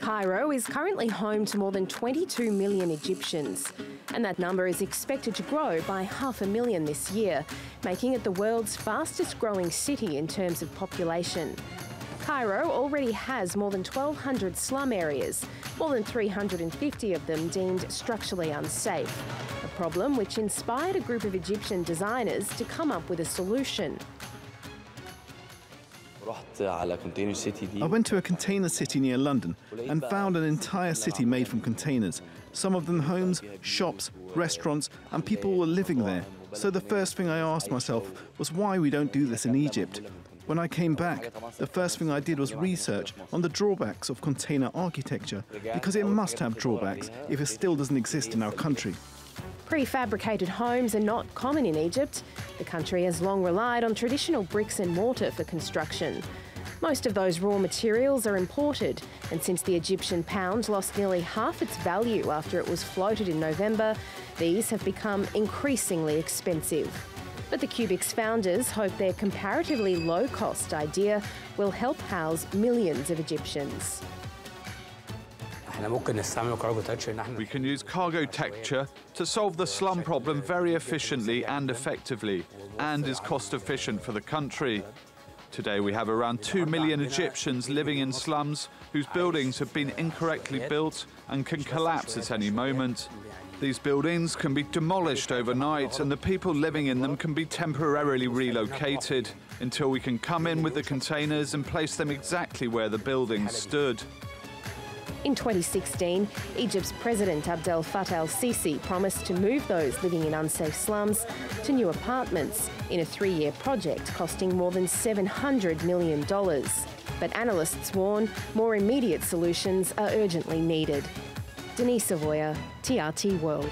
Cairo is currently home to more than 22 million Egyptians, and that number is expected to grow by 500,000 this year, making it the world's fastest growing city in terms of population. Cairo already has more than 1,200 slum areas, more than 350 of them deemed structurally unsafe, a problem which inspired a group of Egyptian designers to come up with a solution. I went to a container city near London and found an entire city made from containers. Some of them homes, shops, restaurants, and people were living there. So the first thing I asked myself was why we don't do this in Egypt. When I came back, the first thing I did was research on the drawbacks of container architecture, because it must have drawbacks if it still doesn't exist in our country. Prefabricated homes are not common in Egypt. The country has long relied on traditional bricks and mortar for construction. Most of those raw materials are imported, and since the Egyptian pound lost nearly half its value after it was floated in November, these have become increasingly expensive. But the Cubics founders hope their comparatively low-cost idea will help house millions of Egyptians. We can use cargo texture to solve the slum problem very efficiently and effectively, and is cost efficient for the country. Today we have around 2 million Egyptians living in slums whose buildings have been incorrectly built and can collapse at any moment. These buildings can be demolished overnight and the people living in them can be temporarily relocated until we can come in with the containers and place them exactly where the buildings stood. In 2016, Egypt's President Abdel Fattah el-Sisi promised to move those living in unsafe slums to new apartments in a 3-year project costing more than $700 million. But analysts warn more immediate solutions are urgently needed. Denee Savoia, TRT World.